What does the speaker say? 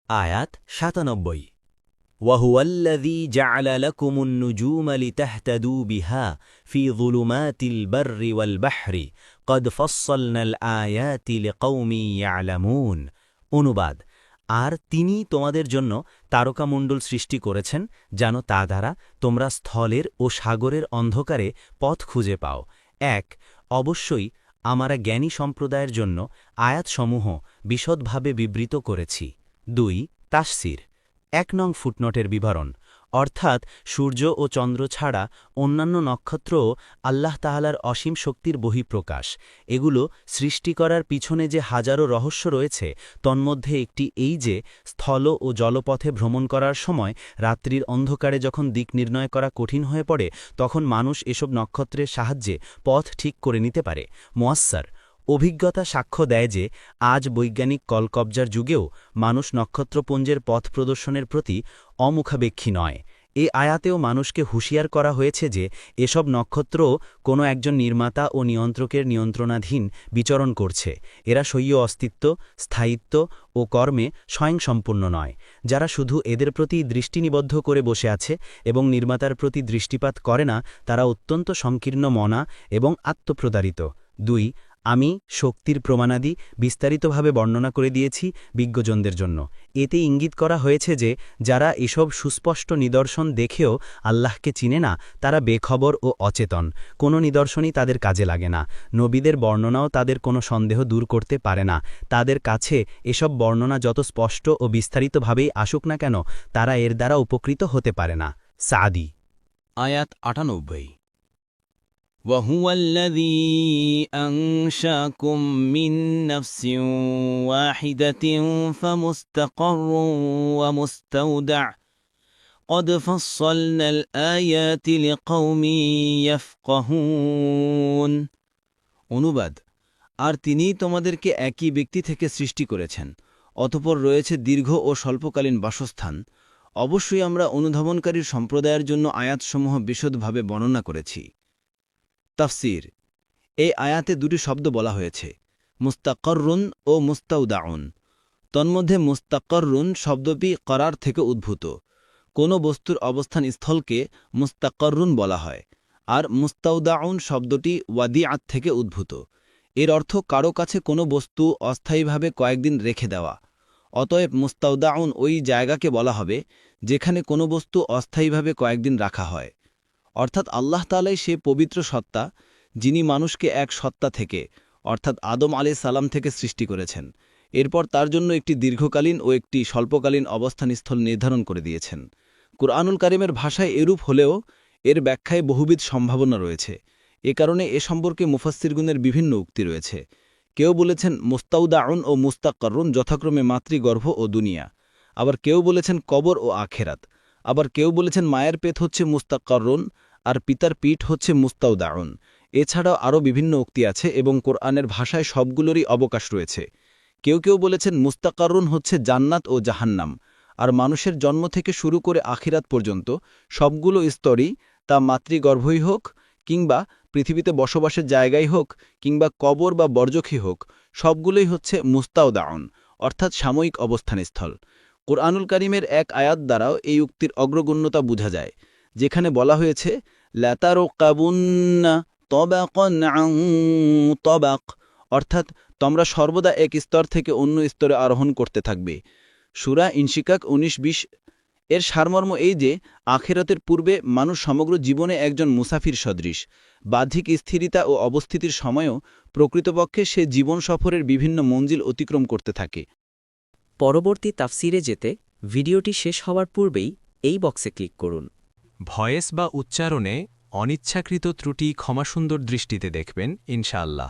আয়াত ৯৭ وهو الذي جعل لكم النجوم لتهتدوا بها في ظلمات البر والبحر قد فصلنا الآيات لقوم يعلمون অনুবাদ আর তিনি তোমাদের জন্য তারকামণ্ডল সৃষ্টি করেছেন যেন তা দ্বারা তোমরা স্থলের ও সাগরের অন্ধকারে পথ খুঁজে পাও। অবশ্যই আমরা জ্ঞানী সম্প্রদায়ের জন্য আয়াতসমূহ বিশদভাবে বিবৃত করেছি। ২ তাফসীর ১ নং ফুটনোটের বিবরণ অর্থাৎ সূর্য ও চন্দ্র ছাড়া অন্যান্য নক্ষত্রও আল্লাহ তাআলার অসীম শক্তির বহিঃপ্রকাশ। এগুলো সৃষ্টি করার পিছনে যে হাজারো রহস্য রয়েছে তন্মধ্যে একটি এই যে স্থল ও জলপথে ভ্রমণ করার সময় রাত্রির অন্ধকারে যখন দিক নির্ণয় করা কঠিন হয়ে পড়ে তখন মানুষ এসব নক্ষত্রের সাহায্যে পথ ঠিক করে নিতে পারে। মুয়াস্সার অভিজ্ঞতা সাক্ষ্য দেয় যে আজ বৈজ্ঞানিক কলকবজার যুগেও মানুষ নক্ষত্রপুঞ্জের পথ প্রদর্শনের প্রতি অমুখাপেক্ষী নয়। এ আয়াতেও মানুষকে হুঁশিয়ার করা হয়েছে যে এসব নক্ষত্রও কোনো একজন নির্মাতা ও নিয়ন্ত্রকের নিয়ন্ত্রণাধীন বিচরণ করছে। এরা স্বীয় অস্তিত্ব, স্থায়িত্ব ও কর্মে স্বয়ংসম্পূর্ণ নয়। যারা শুধু এদের প্রতি দৃষ্টি নিবদ্ধ করে বসে আছে এবং নির্মাতার প্রতি দৃষ্টিপাত করে না তারা অত্যন্ত সংকীর্ণ মনা এবং আত্মপ্রতারিত। ২ আমি শক্তির প্রমাণাদি বিস্তারিতভাবে বর্ণনা করে দিয়েছি বিজ্ঞজনদের জন্য। এতে ইঙ্গিত করা হয়েছে যে যারা এসব সুস্পষ্ট নিদর্শন দেখেও আল্লাহকে চিনে না তারা বেখবর ও অচেতন। কোনো নিদর্শনই তাদের কাজে লাগে না। নবীদের বর্ণনাও তাদের কোনো সন্দেহ দূর করতে পারে না। তাদের কাছে এসব বর্ণনা যত স্পষ্ট ও বিস্তারিতভাবেই আসুক না কেন তারা এর দ্বারা উপকৃত হতে পারে না। সাদি আয়াত ৯৮ وهو الذي أنشأكم من نفس واحدة فمستقر ومستودع قد فصلنا الآيات لقوم يفقهون অনুবাদ আর তিনিই তোমাদেরকে একই ব্যক্তি থেকে সৃষ্টি করেছেন অতঃপর রয়েছে দীর্ঘ ও স্বল্পকালীন বাসস্থান। অবশ্যই আমরা অনুধাবনকারীর সম্প্রদায়ের জন্য আয়াতসমূহ বিশদভাবে বর্ণনা করেছি। তাফসীর এই আয়াতে দুটি শব্দ বলা হয়েছে, মুস্তাকররুন ও মুস্তাউদাউন। তন্মধ্যে মুস্তাকররুন শব্দটি করার থেকে উদ্ভূত। কোনো বস্তুর অবস্থান স্থলকে মুস্তাকররুন বলা হয়, আর মুস্তাউদাউন শব্দটি ওয়াদিআত থেকে উদ্ভূত। এর অর্থ কারো কাছে কোনো বস্তু অস্থায়ীভাবে কয়েকদিন রেখে দেওয়া। অতএব মুস্তাউদাউন ওই জায়গাকে বলা হবে যেখানে কোনো বস্তু অস্থায়ীভাবে কয়েকদিন রাখা হয়। অর্থাৎ আল্লাহ তাআলাই সে পবিত্র সত্তা যিনি মানুষকে এক সত্তা থেকে অর্থাৎ আদম আলাইহিস সালাম থেকে সৃষ্টি করেছেন। এরপর তার জন্য একটি দীর্ঘকালীন ও একটি স্বল্পকালীন অবস্থানস্থল নির্ধারণ করে দিয়েছেন। কুরআনুল কারীমের ভাষায় এরূপ হলেও এর ব্যাখ্যায় বহুবিধ সম্ভাবনা রয়েছে। এ কারণে এ সম্পর্কে মুফাসসিরগণের বিভিন্ন উক্তি রয়েছে। কেউ বলেছেন মুস্তাউদাউন ও মুস্তাকররুন যথাক্রমে মাতৃগর্ভ ও দুনিয়া, আবার কেউ বলেছেন কবর ও আখেরাত, আবার কেউ বলেছেন মায়ের পেট হচ্ছে মুস্তাকররুন আর পিতার পিঠ হচ্ছে মুস্তাউদাউন। এছাড়াও আরও বিভিন্ন উক্তি আছে এবং কোরআনের ভাষায় সবগুলোরই অবকাশ রয়েছে। কেউ কেউ বলেছেন মুস্তাকররুন হচ্ছে জান্নাত ও জাহান্নাম, আর মানুষের জন্ম থেকে শুরু করে আখিরাত পর্যন্ত সবগুলো স্তরই, তা মাতৃগর্ভই হোক কিংবা পৃথিবীতে বসবাসের জায়গাই হোক কিংবা কবর বা বর্জখী হোক, সবগুলোই হচ্ছে মুস্তাউদাউন অর্থাৎ সাময়িক অবস্থানস্থল। কুরআনুল কারীমের এক আয়াত দ্বারাও এই উক্তির অগ্রগণ্যতা বোঝা যায়, যেখানে বলা হয়েছে লাতারকাবুন্না তবাকান আন তবাক, অর্থাৎ তোমরা সর্বদা এক স্তর থেকে অন্য স্তরে আরোহণ করতে থাকবে। সূরা ইনশিকাক ১৯-২০। এর সারমর্ম এই যে আখিরাতের পূর্বে মানুষ সমগ্র জীবনে একজন মুসাফির সদৃশ। বাহ্যিক স্থিরতা ও অবস্থিতির সময়ও প্রকৃতপক্ষে সে জীবন সফরের বিভিন্ন মঞ্জিল অতিক্রম করতে থাকে। পরবর্তী তাফসিরে যেতে ভিডিওটি শেষ হওয়ার পূর্বেই এই বক্সে ক্লিক করুন। ভয়েস বা উচ্চারণে অনিচ্ছাকৃত ত্রুটি ক্ষমাসুন্দর দৃষ্টিতে দেখবেন ইনশাআল্লাহ।